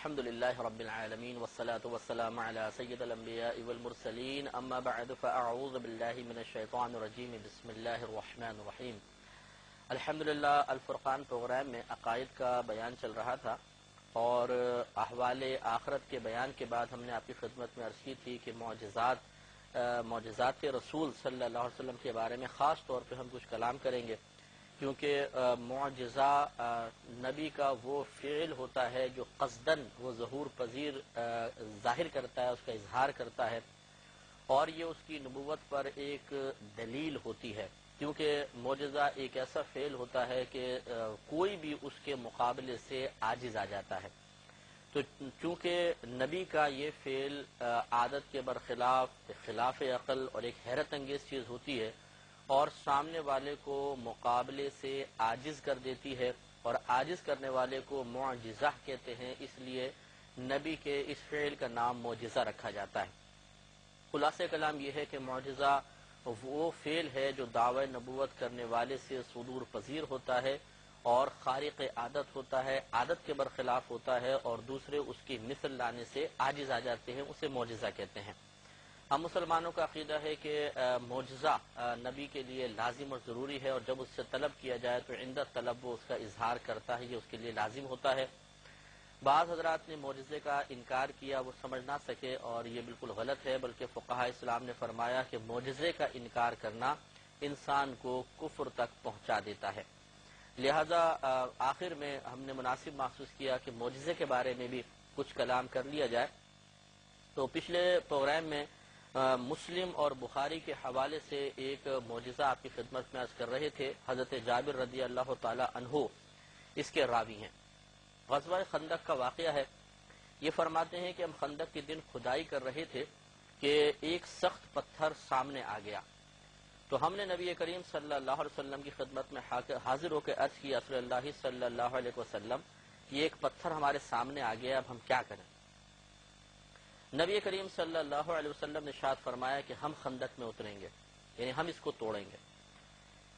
الحمد لله رب العالمين والصلاة والسلام على سيد الأنبياء والمرسلين أما بعد فأعوذ بالله من الشيطان الرجيم بسم الله الرحمن الرحیم۔ الحمدللہ الفرقان پروگرام میں عقائد کا بیان چل رہا تھا اور احوال آخرت کے بیان کے بعد ہم نے آپ کی خدمت میں عرض کی تھی کہ معجزات رسول صلی اللہ علیہ وسلم کے بارے میں خاص طور پہ ہم کچھ کلام کریں گے، کیونکہ معجزہ نبی کا وہ فعل ہوتا ہے جو قصداً وہ ظہور پذیر ظاہر کرتا ہے، اس کا اظہار کرتا ہے، اور یہ اس کی نبوت پر ایک دلیل ہوتی ہے، کیونکہ معجزہ ایک ایسا فعل ہوتا ہے کہ کوئی بھی اس کے مقابلے سے عاجز آ جاتا ہے۔ تو چونکہ نبی کا یہ فعل عادت کے برخلاف خلاف عقل اور ایک حیرت انگیز چیز ہوتی ہے اور سامنے والے کو مقابلے سے عاجز کر دیتی ہے، اور عاجز کرنے والے کو معجزہ کہتے ہیں، اس لیے نبی کے اس فعل کا نام معجزہ رکھا جاتا ہے۔ خلاصہ کلام یہ ہے کہ معجزہ وہ فعل ہے جو دعوی نبوت کرنے والے سے صدور پذیر ہوتا ہے اور خارق عادت ہوتا ہے، عادت کے برخلاف ہوتا ہے، اور دوسرے اس کی مثل لانے سے عاجز آ جاتے ہیں، اسے معجزہ کہتے ہیں۔ ہم مسلمانوں کا عقیدہ ہے کہ معجزہ نبی کے لیے لازم اور ضروری ہے، اور جب اس سے طلب کیا جائے تو عند طلب وہ اس کا اظہار کرتا ہے، یہ اس کے لیے لازم ہوتا ہے۔ بعض حضرات نے معجزے کا انکار کیا، وہ سمجھ نہ سکے، اور یہ بالکل غلط ہے، بلکہ فقہاء اسلام نے فرمایا کہ معجزے کا انکار کرنا انسان کو کفر تک پہنچا دیتا ہے۔ لہذا آخر میں ہم نے مناسب محسوس کیا کہ معجزے کے بارے میں بھی کچھ کلام کر لیا جائے۔ تو پچھلے پروگرام میں مسلم اور بخاری کے حوالے سے ایک معجزہ آپ کی خدمت میں عرض کر رہے تھے۔ حضرت جابر رضی اللہ تعالی عنہ اس کے راوی ہیں۔ غزوہ خندق کا واقعہ ہے۔ یہ فرماتے ہیں کہ ہم خندق کے دن کھدائی کر رہے تھے کہ ایک سخت پتھر سامنے آ گیا، تو ہم نے نبی کریم صلی اللہ علیہ وسلم کی خدمت میں حاضر ہو کے عرض کیا رسول اللہ صلی اللہ علیہ وسلم، یہ ایک پتھر ہمارے سامنے آ گیا، اب ہم کیا کریں؟ نبی کریم صلی اللہ علیہ وسلم نے ارشاد فرمایا کہ ہم خندق میں اتریں گے، یعنی ہم اس کو توڑیں گے۔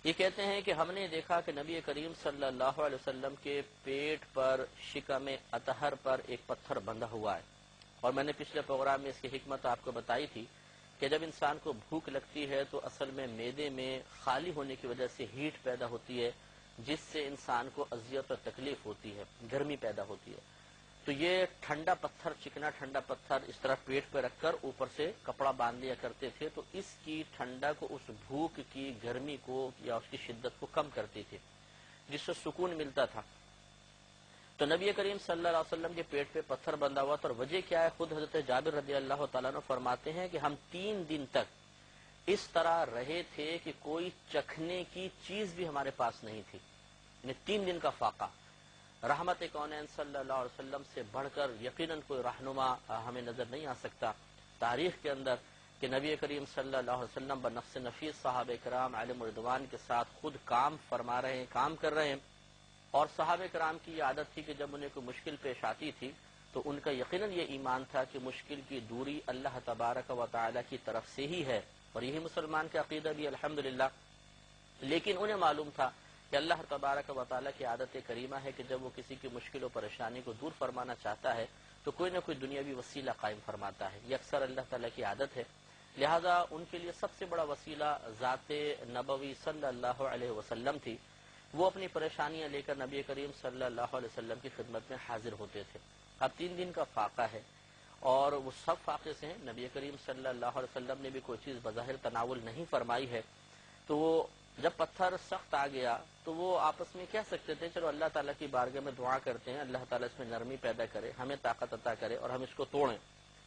یہ کہتے ہیں کہ ہم نے دیکھا کہ نبی کریم صلی اللہ علیہ وسلم کے پیٹ پر شکم اطہر پر ایک پتھر بندھا ہوا ہے، اور میں نے پچھلے پروگرام میں اس کی حکمت آپ کو بتائی تھی کہ جب انسان کو بھوک لگتی ہے تو اصل میں معدے میں خالی ہونے کی وجہ سے ہیٹ پیدا ہوتی ہے، جس سے انسان کو اذیت اور تکلیف ہوتی ہے، گرمی پیدا ہوتی ہے۔ تو یہ ٹھنڈا پتھر، چکنا ٹھنڈا پتھر اس طرح پیٹ پہ رکھ کر اوپر سے کپڑا باندھ لیا کرتے تھے، تو اس کی ٹھنڈا کو، اس بھوک کی گرمی کو یا اس کی شدت کو کم کرتی تھی، جس سے سکون ملتا تھا۔ تو نبی کریم صلی اللہ علیہ وسلم کے پیٹ پہ پتھر بندھا ہوا تھا، اور وجہ کیا ہے؟ خود حضرت جابر رضی اللہ تعالیٰ عنہ فرماتے ہیں کہ ہم 3 دن تک اس طرح رہے تھے کہ کوئی چکھنے کی چیز بھی ہمارے پاس نہیں تھی، یعنی 3 دن کا فاقہ۔ رحمت کونین صلی اللہ علیہ وسلم سے بڑھ کر یقیناً کوئی رہنما ہمیں نظر نہیں آ سکتا تاریخ کے اندر کہ نبی کریم صلی اللہ علیہ وسلم بنفس نفیس صحابہ کرام علیہم رضوان کے ساتھ خود کام فرما رہے ہیں، کام کر رہے ہیں، اور صحابہ کرام کی یہ عادت تھی کہ جب انہیں کوئی مشکل پیش آتی تھی تو ان کا یقیناً یہ ایمان تھا کہ مشکل کی دوری اللہ تبارک و تعالی کی طرف سے ہی ہے، اور یہی مسلمان کا عقیدہ بھی الحمدللہ۔ لیکن انہیں معلوم تھا کہ اللہ تبارک و تعالی کی عادت کریمہ ہے کہ جب وہ کسی کی مشکل و پریشانی کو دور فرمانا چاہتا ہے تو کوئی نہ کوئی دنیاوی وسیلہ قائم فرماتا ہے، یہ اکثر اللہ تعالی کی عادت ہے۔ لہذا ان کے لیے سب سے بڑا وسیلہ ذات نبوی صلی اللہ علیہ وسلم تھی۔ وہ اپنی پریشانیاں لے کر نبی کریم صلی اللہ علیہ وسلم کی خدمت میں حاضر ہوتے تھے۔ اب 3 دن کا فاقہ ہے، اور وہ سب فاقے سے ہیں، نبی کریم صلی اللہ علیہ وسلم نے بھی کوئی چیز بظاہر تناول نہیں فرمائی ہے، تو وہ جب پتھر سخت آ گیا تو وہ آپس میں کہہ سکتے تھے چلو اللہ تعالیٰ کی بارگاہ میں دعا کرتے ہیں، اللہ تعالیٰ اس میں نرمی پیدا کرے، ہمیں طاقت عطا کرے اور ہم اس کو توڑیں،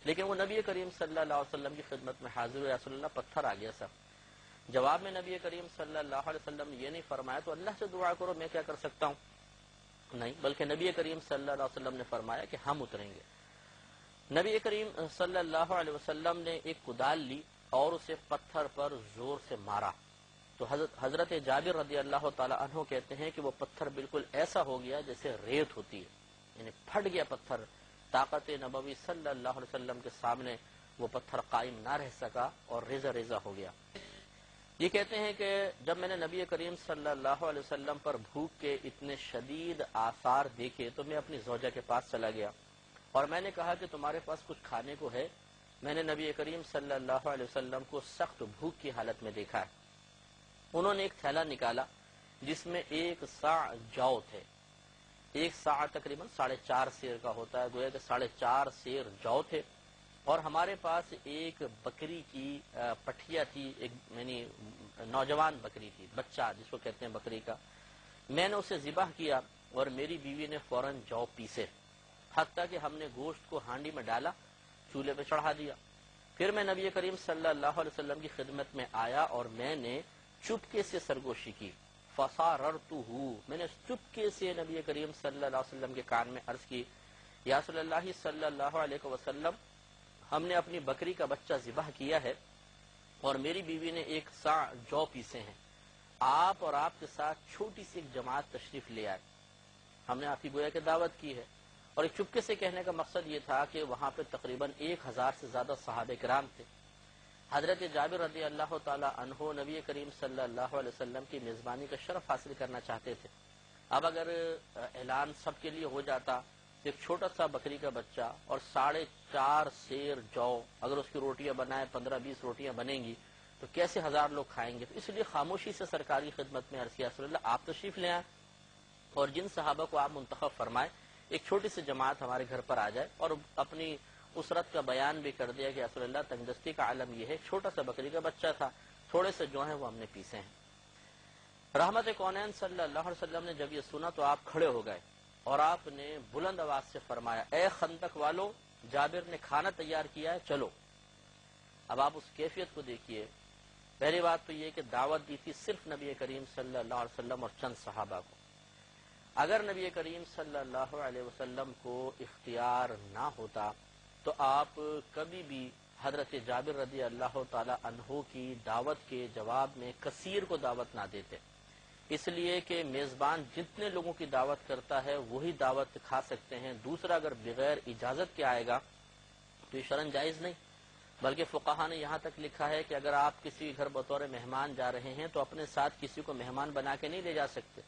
لیکن وہ نبی کریم صلی اللہ علیہ وسلم کی خدمت میں حاضر ہوئے، رسول اللہ پتھر آ گیا سر۔ جواب میں نبی کریم صلی اللہ علیہ وسلم نے یہ نہیں فرمایا تو اللہ سے دعا کرو، میں کیا کر سکتا ہوں، نہیں، بلکہ نبی کریم صلی اللہ علیہ وسلم نے فرمایا کہ ہم اتریں گے۔ نبی کریم صلی اللہ علیہ وسلم نے ایک کدال لی اور اسے پتھر پر زور سے مارا، تو حضرت جابر رضی اللہ تعالی عنہ کہتے ہیں کہ وہ پتھر بالکل ایسا ہو گیا جیسے ریت ہوتی ہے، یعنی پھٹ گیا پتھر، طاقت نبوی صلی اللہ علیہ وسلم کے سامنے وہ پتھر قائم نہ رہ سکا اور ریزہ ریزہ ہو گیا۔ یہ کہتے ہیں کہ جب میں نے نبی کریم صلی اللہ علیہ وسلم پر بھوک کے اتنے شدید آثار دیکھے تو میں اپنی زوجہ کے پاس چلا گیا اور میں نے کہا کہ تمہارے پاس کچھ کھانے کو ہے؟ میں نے نبی کریم صلی اللہ علیہ وسلم کو سخت بھوک کی حالت میں دیکھا ہے۔ انہوں نے ایک تھیلا نکالا جس میں 1 صاع جو تھے۔ 1 صاع تقریباً 4.5 سیر کا ہوتا ہے، گویا کہ 4.5 سیر جو تھے، اور ہمارے پاس ایک بکری کی پٹھیا تھی، ایک یعنی نوجوان بکری تھی، بچہ جس کو کہتے ہیں بکری کا۔ میں نے اسے ذبح کیا اور میری بیوی نے فوراً جو پیسے، حتیٰ کہ ہم نے گوشت کو ہانڈی میں ڈالا، چولہے پہ چڑھا دیا۔ پھر میں نبی کریم صلی اللہ علیہ وسلم کی خدمت میں آیا اور میں نے چپکے سے سرگوشی کی، فَصَارَرْتُهُ، میں نے چپکے سے نبی کریم صلی اللہ علیہ وسلم کے کان میں عرض کی، یا رسول اللہ صلی اللہ علیہ وسلم، ہم نے اپنی بکری کا بچہ ذبح کیا ہے اور میری بیوی نے 1 صاع جو پیسے ہیں، آپ اور آپ کے ساتھ چھوٹی سی ایک جماعت تشریف لے آئے، ہم نے آپ کی گویا کہ دعوت کی ہے۔ اور ایک چپکے سے کہنے کا مقصد یہ تھا کہ وہاں پہ تقریباً 1000 سے زیادہ صحابہ کرام تھے۔ حضرت جابر رضی اللہ تعالی عنہ نبی کریم صلی اللہ علیہ وسلم کی میزبانی کا شرف حاصل کرنا چاہتے تھے۔ اب اگر اعلان سب کے لیے ہو جاتا، ایک چھوٹا سا بکری کا بچہ اور 4.5 سیر جو، اگر اس کی روٹیاں بنائے 15-20 روٹیاں بنیں گی تو کیسے 1000 لوگ کھائیں گے؟ تو اس لیے خاموشی سے سرکار کی خدمت میں عرض کیا، رسول اللہ آپ تشریف لے آئیں اور جن صحابہ کو آپ منتخب فرمائیں ایک چھوٹی سی جماعت ہمارے گھر پر آ جائے، اور اپنی اسرت کا بیان بھی کر دیا کہ رسول اللہ تنگ دستی کا عالم یہ ہے، چھوٹا سا بکری کا بچہ تھا، تھوڑے سے جو ہیں وہ ہم نے پیسے ہیں۔ رحمت کونین صلی اللہ علیہ وسلم نے جب یہ سنا تو آپ کھڑے ہو گئے اور آپ نے بلند آواز سے فرمایا، اے خندق والو، جابر نے کھانا تیار کیا ہے، چلو۔ اب آپ اس کیفیت کو دیکھیے۔ پہلی بات تو یہ کہ دعوت دی تھی صرف نبی کریم صلی اللہ علیہ وسلم اور چند صحابہ کو۔ اگر نبی کریم صلی اللہ علیہ وسلم کو اختیار نہ ہوتا تو آپ کبھی بھی حضرت جابر رضی اللہ تعالی عنہ کی دعوت کے جواب میں کثیر کو دعوت نہ دیتے، اس لیے کہ میزبان جتنے لوگوں کی دعوت کرتا ہے وہی دعوت کھا سکتے ہیں، دوسرا اگر بغیر اجازت کے آئے گا تو یہ شرعاً جائز نہیں۔ بلکہ فقہا نے یہاں تک لکھا ہے کہ اگر آپ کسی گھر بطور مہمان جا رہے ہیں تو اپنے ساتھ کسی کو مہمان بنا کے نہیں لے جا سکتے۔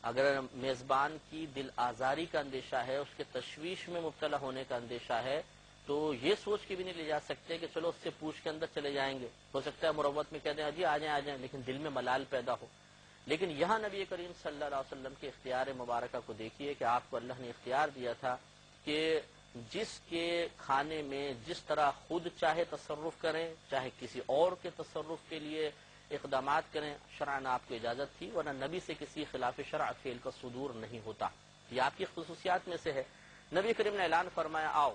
اگر میزبان کی دل آزاری کا اندیشہ ہے، اس کے تشویش میں مبتلا ہونے کا اندیشہ ہے، تو یہ سوچ کے بھی نہیں لے جا سکتے کہ چلو اس سے پوچھ کے اندر چلے جائیں گے، ہو سکتا ہے مروت میں کہتے ہیں جی آ جائیں، لیکن دل میں ملال پیدا ہو۔ لیکن یہاں نبی کریم صلی اللہ علیہ وسلم کے اختیار مبارکہ کو دیکھیے کہ آپ کو اللہ نے اختیار دیا تھا کہ جس کے کھانے میں جس طرح خود چاہے تصرف کریں، چاہے کسی اور کے تصرف کے لیے اقدامات کریں، شرعاً آپ کو اجازت تھی، ورنہ نبی سے کسی خلاف شرع فعل کا صدور نہیں ہوتا۔ یہ آپ کی خصوصیات میں سے ہے۔ نبی کریم نے اعلان فرمایا، آؤ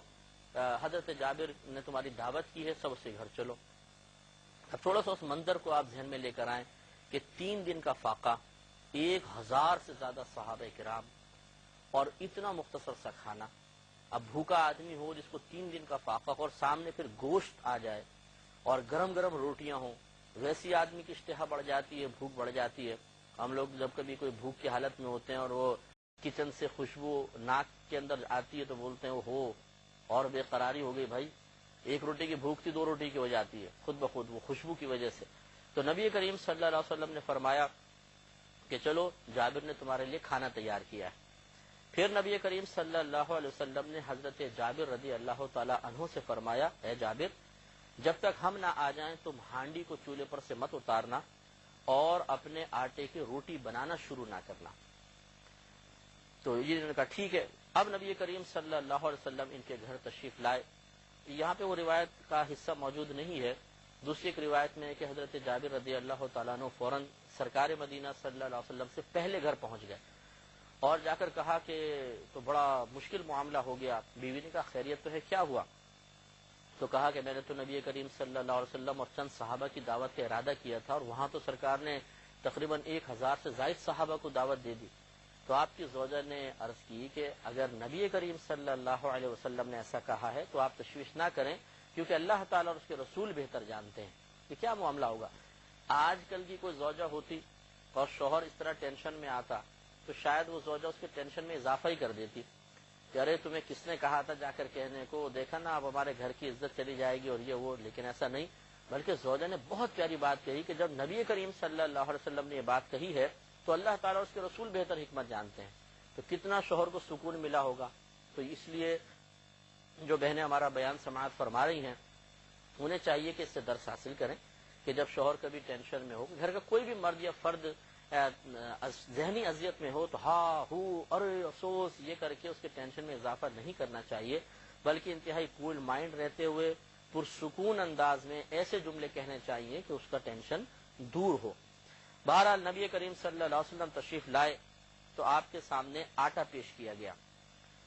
حضرت جابر نے تمہاری دعوت کی ہے، سب سے گھر چلو۔ اب تھوڑا سا اس منظر کو آپ ذہن میں لے کر آئیں کہ 3 دن کا فاقہ، 1000 سے زیادہ صحابہ کرام اور اتنا مختصر سا کھانا۔ اب بھوکا آدمی ہو جس کو 3 دن کا فاقہ اور سامنے پھر گوشت آ جائے اور گرم گرم روٹیاں ہوں، ویسی آدمی کی اشتہا بڑھ جاتی ہے، بھوک بڑھ جاتی ہے۔ ہم لوگ جب کبھی کوئی بھوک کی حالت میں ہوتے ہیں اور وہ کچن سے خوشبو ناک کے اندر آتی ہے تو بولتے ہیں ہو اور بے قراری ہو گئی بھائی، 1 روٹی کی بھوک تھی 2 روٹی کی ہو جاتی ہے خود بخود، وہ خوشبو کی وجہ سے۔ تو نبی کریم صلی اللہ علیہ وسلم نے فرمایا کہ چلو جابر نے تمہارے لیے کھانا تیار کیا ہے۔ پھر نبی کریم صلی اللہ علیہ وسلم نے حضرت جابر رضی اللہ تعالی عنہ سے فرمایا، اے جابر، جب تک ہم نہ آ جائیں تم ہانڈی کو چولہے پر سے مت اتارنا اور اپنے آٹے کی روٹی بنانا شروع نہ کرنا۔ تو یہ نے کہا ٹھیک ہے۔ اب نبی کریم صلی اللہ علیہ وسلم ان کے گھر تشریف لائے۔ یہاں پہ وہ روایت کا حصہ موجود نہیں ہے۔ دوسری ایک روایت میں ہے کہ حضرت جابر رضی اللہ تعالیٰ عنہ فوراً سرکار مدینہ صلی اللہ علیہ وسلم سے پہلے گھر پہنچ گئے اور جا کر کہا کہ تو بڑا مشکل معاملہ ہو گیا۔ بیوی نے کہا خیریت تو ہے، کیا ہوا؟ تو کہا کہ میں نے تو نبی کریم صلی اللہ علیہ وسلم اور چند صحابہ کی دعوت کا ارادہ کیا تھا اور وہاں تو سرکار نے تقریباً 1000 سے زائد صحابہ کو دعوت دے دی۔ تو آپ کی زوجہ نے عرض کی کہ اگر نبی کریم صلی اللہ علیہ وسلم نے ایسا کہا ہے تو آپ تشویش نہ کریں، کیونکہ اللہ تعالیٰ اور اس کے رسول بہتر جانتے ہیں کہ کیا معاملہ ہوگا۔ آج کل کی کوئی زوجہ ہوتی اور شوہر اس طرح ٹینشن میں آتا تو شاید وہ زوجہ اس کے ٹینشن میں اضافہ ہی کر دیتی کہ ارے تمہیں کس نے کہا تھا جا کر کہنے کو، دیکھا نا اب ہمارے گھر کی عزت چلی جائے گی اور یہ وہ۔ لیکن ایسا نہیں، بلکہ زوجہ نے بہت پیاری بات کہی کہ جب نبی کریم صلی اللہ علیہ وسلم نے یہ بات کہی ہے تو اللہ تعالیٰ اور اس کے رسول بہتر حکمت جانتے ہیں، تو کتنا شوہر کو سکون ملا ہوگا۔ تو اس لیے جو بہنیں ہمارا بیان سماعت فرما رہی ہیں انہیں چاہیے کہ اس سے درس حاصل کریں کہ جب شوہر کبھی ٹینشن میں ہو، گھر کا کوئی بھی مرد یا فرد ذہنی اذیت میں ہو تو ارے افسوس یہ کر کے اس کے ٹینشن میں اضافہ نہیں کرنا چاہیے، بلکہ انتہائی کول مائنڈ رہتے ہوئے پرسکون انداز میں ایسے جملے کہنے چاہیے کہ اس کا ٹینشن دور ہو۔ بہرحال نبی کریم صلی اللہ علیہ وسلم تشریف لائے تو آپ کے سامنے آٹا پیش کیا گیا۔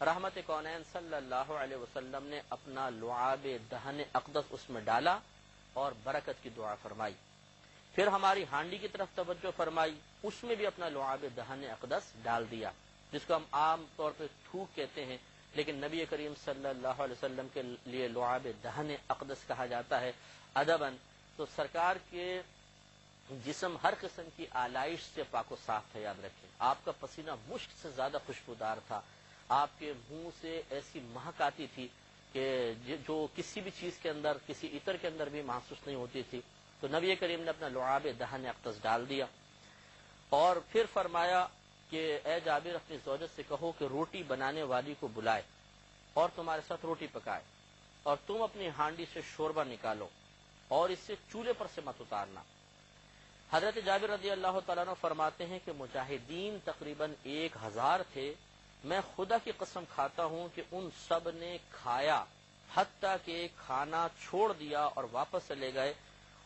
رحمت کونین صلی اللہ علیہ وسلم نے اپنا لعاب دہن اقدس اس میں ڈالا اور برکت کی دعا فرمائی۔ پھر ہماری ہانڈی کی طرف توجہ فرمائی، اس میں بھی اپنا لعاب دہن اقدس ڈال دیا، جس کو ہم عام طور پہ تھوک کہتے ہیں، لیکن نبی کریم صلی اللہ علیہ وسلم کے لیے لعاب دہن اقدس کہا جاتا ہے ادباً۔ تو سرکار کے جسم ہر قسم کی آلائش سے پاک و صاف تھا، یاد رکھیں۔ آپ کا پسینہ مشک سے زیادہ خوشبودار تھا، آپ کے منہ سے ایسی مہک آتی تھی کہ جو کسی بھی چیز کے اندر، کسی عطر کے اندر بھی محسوس نہیں ہوتی تھی۔ تو نبی کریم نے اپنا لعاب دہن اقدس ڈال دیا اور پھر فرمایا کہ اے جابر اپنی زوجت سے کہو کہ روٹی بنانے والی کو بلائے اور تمہارے ساتھ روٹی پکائے، اور تم اپنی ہانڈی سے شوربہ نکالو اور اس سے چولہے پر سے مت اتارنا۔ حضرت جابر رضی اللہ تعالیٰ عنہ فرماتے ہیں کہ مجاہدین تقریباً 1000 تھے، میں خدا کی قسم کھاتا ہوں کہ ان سب نے کھایا، حتیٰ کہ کھانا چھوڑ دیا اور واپس چلے گئے،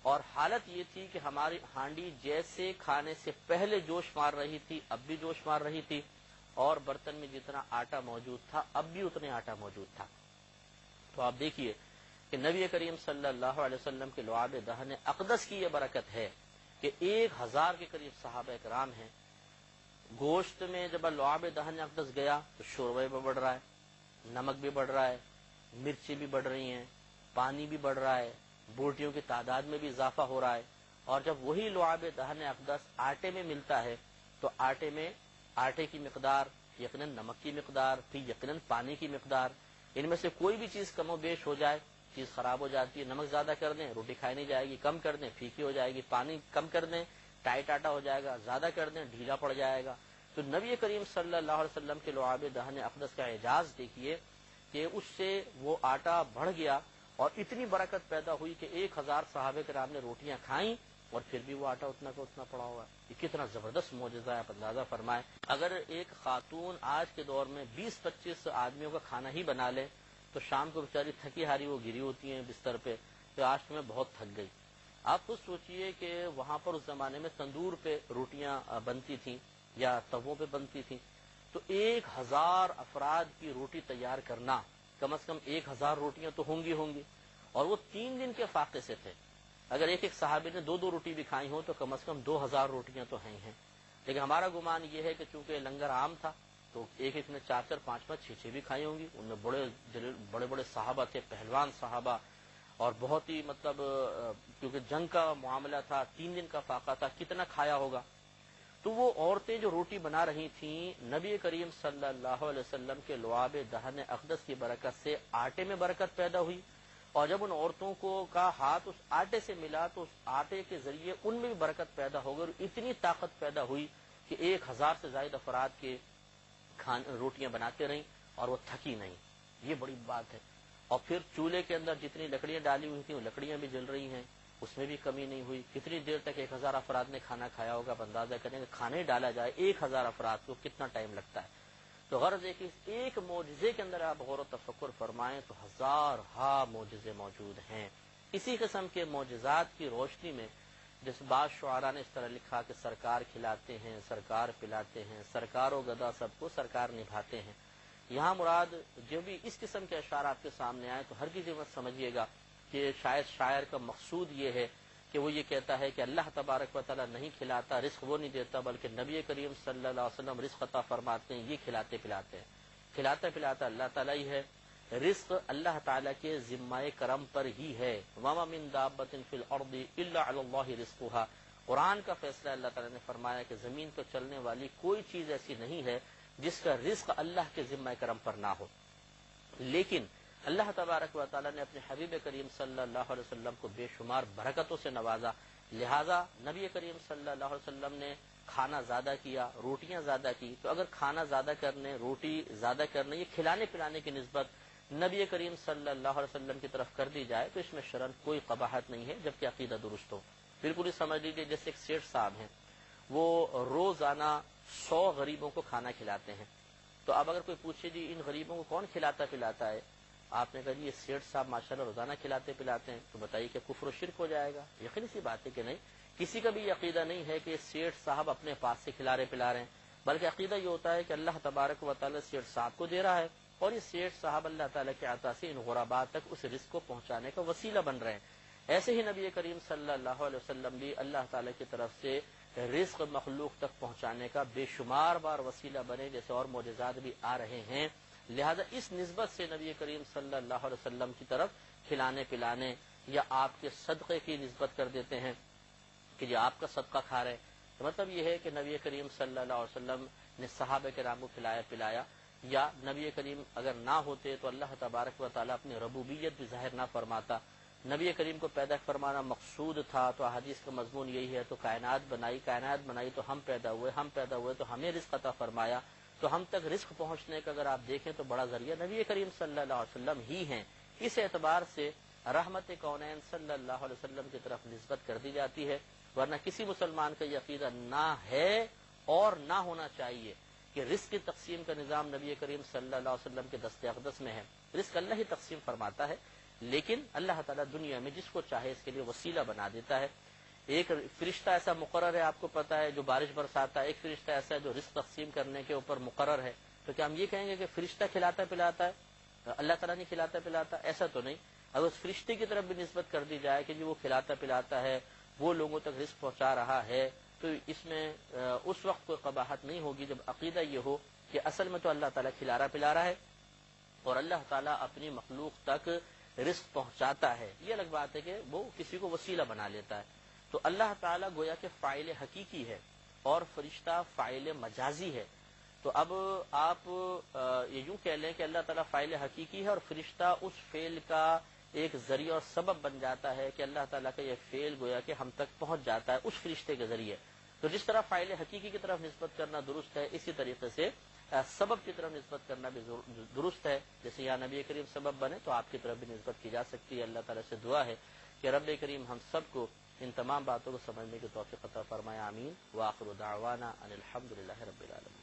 اور حالت یہ تھی کہ ہماری ہانڈی جیسے کھانے سے پہلے جوش مار رہی تھی اب بھی جوش مار رہی تھی، اور برتن میں جتنا آٹا موجود تھا اب بھی اتنے آٹا موجود تھا۔ تو آپ دیکھیے کہ نبی کریم صلی اللہ علیہ وسلم کے لعاب دہن اقدس کی یہ برکت ہے کہ 1000 کے قریب صحابہ کرام ہیں۔ گوشت میں جب لعاب دہن اقدس گیا تو شوربہ بھی بڑھ رہا ہے، نمک بھی بڑھ رہا ہے، مرچی بھی بڑھ رہی ہیں، پانی بھی بڑھ رہا ہے، بوٹیوں کی تعداد میں بھی اضافہ ہو رہا ہے، اور جب وہی لعاب دہن اقدس آٹے میں ملتا ہے تو آٹے میں آٹے کی مقدار، یقیناً نمک کی مقدار، پھر یقیناً پانی کی مقدار، ان میں سے کوئی بھی چیز کم و بیش ہو جائے چیز خراب ہو جاتی ہے۔ نمک زیادہ کر دیں روٹی کھائی نہیں جائے گی، کم کر دیں پھیکی ہو جائے گی، پانی کم کر دیں ٹائٹ آٹا ہو جائے گا، زیادہ کر دیں ڈھیلا پڑ جائے گا۔ تو نبی کریم صلی اللہ علیہ وسلم کے لعاب دہن اقدس کا اعجاز دیکھیے کہ اس سے وہ آٹا بڑھ گیا اور اتنی برکت پیدا ہوئی کہ 1000 صحابہ کرام نے روٹیاں کھائیں اور پھر بھی وہ آٹا اتنا کا اتنا پڑا ہوا ہے۔ یہ کتنا زبردست معجزہ ہے، آپ اندازہ فرمائیں۔ اگر ایک خاتون آج کے دور میں 20-25 آدمیوں کا کھانا ہی بنا لے تو شام کو بیچاری تھکی ہاری وہ گری ہوتی ہیں بستر پہ تو آج تو میں بہت تھک گئی۔ آپ خود سوچئے کہ وہاں پر اس زمانے میں تندور پہ روٹیاں بنتی تھیں یا تووں پہ بنتی تھیں، تو 1000 افراد کی روٹی تیار کرنا، کم از کم 1000 روٹیاں تو ہوں گی، اور وہ 3 دن کے فاقے سے تھے۔ اگر ایک صحابی نے 2 روٹی بھی کھائی ہوں تو کم از کم 2000 روٹیاں تو ہیں۔ لیکن ہمارا گمان یہ ہے کہ چونکہ لنگر عام تھا تو ایک نے 4-4 5-5 6 بھی کھائی ہوں گی۔ ان میں بڑے بڑے صحابہ تھے، پہلوان صحابہ، اور بہت ہی کیونکہ جنگ کا معاملہ تھا، 3 دن کا فاقہ تھا، کتنا کھایا ہوگا۔ تو وہ عورتیں جو روٹی بنا رہی تھیں، نبی کریم صلی اللہ علیہ وسلم کے لعاب دہن اقدس کی برکت سے آٹے میں برکت پیدا ہوئی، اور جب ان عورتوں کا ہاتھ اس آٹے سے ملا تو اس آٹے کے ذریعے ان میں بھی برکت پیدا ہو گئی، اور اتنی طاقت پیدا ہوئی کہ 1000 سے زائد افراد کے روٹیاں بناتے رہیں اور وہ تھکی نہیں۔ یہ بڑی بات ہے۔ اور پھر چولہے کے اندر جتنی لکڑیاں ڈالی ہوئی تھیں وہ لکڑیاں بھی جل رہی ہیں، اس میں بھی کمی نہیں ہوئی۔ کتنی دیر تک 1000 افراد نے کھانا کھایا ہوگا، آپ اندازہ کریں کہ کھانے ڈالا جائے 1000 افراد کو کتنا ٹائم لگتا ہے۔ تو غرض ہے کہ اس ایک معجزے کے اندر آپ غور و تفکر فرمائیں تو 1000 معجزے موجود ہیں۔ اسی قسم کے معجزات کی روشنی میں جس بعض شعراء نے اس طرح لکھا کہ سرکار کھلاتے ہیں، سرکار پلاتے ہیں، سرکار و گدا سب کو سرکار نبھاتے ہیں۔ یہاں مراد جو بھی اس قسم کے اشعار آپ کے سامنے آئے تو ہر کسی مت سمجھیے گا کہ شاید شاعر کا مقصود یہ ہے کہ وہ یہ کہتا ہے کہ اللہ تبارک و تعالیٰ نہیں کھلاتا، رزق وہ نہیں دیتا، بلکہ نبی کریم صلی اللہ علیہ وسلم رزق عطا فرماتے ہیں، یہ کھلاتے پلاتے ہیں۔ کھلاتا پلاتا اللہ تعالیٰ ہی ہے، رزق اللہ تعالیٰ کے ذمہ کرم پر ہی ہے۔ وَمَا مِن دَابَّةٍ فِي الْأَرْضِ إِلَّا عَلَى اللَّهِ رِزْقُهَا۔ قرآن کا فیصلہ اللہ تعالیٰ نے فرمایا کہ زمین پر چلنے والی کوئی چیز ایسی نہیں ہے جس کا رزق اللہ کے ذمہ کرم پر نہ ہو، لیکن اللہ تبارک و تعالیٰ نے اپنے حبیب کریم صلی اللہ علیہ وسلم کو بے شمار برکتوں سے نوازا، لہذا نبی کریم صلی اللہ علیہ وسلم نے کھانا زیادہ کیا، روٹیاں زیادہ کی۔ تو اگر کھانا زیادہ کرنے، روٹی زیادہ کرنے، یہ کھلانے پلانے کی نسبت نبی کریم صلی اللہ علیہ وسلم کی طرف کر دی جائے تو اس میں شرعن کوئی قباحت نہیں ہے، جبکہ عقیدہ درست ہو۔ بالکل ہی سمجھ لیجیے جیسے ایک سیٹھ صاحب ہیں، وہ روزانہ 100 غریبوں کو کھانا کھلاتے ہیں، تو اب اگر کوئی پوچھے جی ان غریبوں کو کون کھلاتا پلاتا ہے، آپ نے کہا جی یہ سیٹھ صاحب ماشاءاللہ روزانہ کھلاتے پلاتے ہیں، تو بتائیے کہ کفر و شرک ہو جائے گا؟ یقینی سی بات ہے کہ نہیں۔ کسی کا بھی عقیدہ نہیں ہے کہ سیٹھ صاحب اپنے پاس سے کھلا رہے ہیں، بلکہ عقیدہ یہ ہوتا ہے کہ اللہ تبارک و تعالی سیٹھ صاحب کو دے رہا ہے، اور یہ سیٹھ صاحب اللہ تعالیٰ کے عطا سے ان غرباء تک اس رزق کو پہنچانے کا وسیلہ بن رہے ہیں۔ ایسے ہی نبی کریم صلی اللہ علیہ وسلم بھی اللہ تعالیٰ کی طرف سے رزق مخلوق تک پہنچانے کا بے شمار بار وسیلہ بنے، جیسے اور معجزات بھی آ رہے ہیں۔ لہذا اس نسبت سے نبی کریم صلی اللہ علیہ وسلم کی طرف کھلانے پلانے یا آپ کے صدقے کی نسبت کر دیتے ہیں کہ یہ آپ کا صدقہ کھا رہے، تو مطلب یہ ہے کہ نبی کریم صلی اللہ علیہ وسلم نے صحابہ کرام کو کھلایا پلایا، یا نبی کریم اگر نہ ہوتے تو اللہ تبارک و تعالیٰ اپنی ربوبیت بھی ظاہر نہ فرماتا۔ نبی کریم کو پیدا فرمانا مقصود تھا تو احادیث کا مضمون یہی ہے، تو کائنات بنائی تو ہم پیدا ہوئے تو ہمیں رزق عطا فرمایا، تو ہم تک رزق پہنچنے کا اگر آپ دیکھیں تو بڑا ذریعہ نبی کریم صلی اللہ علیہ وسلم ہی ہیں۔ اس اعتبار سے رحمت کونین صلی اللہ علیہ وسلم کی طرف نسبت کر دی جاتی ہے، ورنہ کسی مسلمان کا یہ عقیدہ نہ ہے اور نہ ہونا چاہیے کہ رزق کی تقسیم کا نظام نبی کریم صلی اللہ علیہ وسلم کے دست اقدس میں ہے۔ رزق اللہ ہی تقسیم فرماتا ہے، لیکن اللہ تعالیٰ دنیا میں جس کو چاہے اس کے لیے وسیلہ بنا دیتا ہے۔ ایک فرشتہ ایسا مقرر ہے، آپ کو پتا ہے، جو بارش برساتا ہے، ایک فرشتہ ایسا ہے جو رزق تقسیم کرنے کے اوپر مقرر ہے، تو کیا ہم یہ کہیں گے کہ فرشتہ کھلاتا پلاتا ہے، اللہ تعالیٰ نہیں کھلاتا پلاتا؟ ایسا تو نہیں۔ اگر اس فرشتے کی طرف بھی نسبت کر دی جائے کہ جی وہ کھلاتا پلاتا ہے، وہ لوگوں تک رزق پہنچا رہا ہے، تو اس میں اس وقت کوئی قباحت نہیں ہوگی جب عقیدہ یہ ہو کہ اصل میں تو اللہ تعالیٰ کھلا رہا ہے اور اللہ تعالیٰ اپنی مخلوق تک رزق پہنچاتا ہے۔ یہ الگ بات ہے کہ وہ کسی کو وسیلہ بنا لیتا ہے، تو اللہ تعالیٰ گویا کہ فاعل حقیقی ہے اور فرشتہ فاعل مجازی ہے۔ تو اب آپ یہ یوں کہہ لیں کہ اللہ تعالیٰ فاعل حقیقی ہے اور فرشتہ اس فعل کا ایک ذریعہ اور سبب بن جاتا ہے کہ اللہ تعالیٰ کا یہ فعل گویا کہ ہم تک پہنچ جاتا ہے اس فرشتے کے ذریعے۔ تو جس طرح فاعل حقیقی کی طرف نسبت کرنا درست ہے، اسی طریقے سے سبب کی طرف نسبت کرنا بھی درست ہے۔ جیسے یا نبی کریم سبب بنے تو آپ کی طرف بھی نسبت کی جا سکتی ہے۔ اللہ تعالیٰ سے دعا ہے کہ رب کریم ہم سب کو ان تمام باتوں کو سمجھنے کی توفیق عطا فرمائے، آمین۔ وآخر دعوانا ان الحمد للہ رب العالمین۔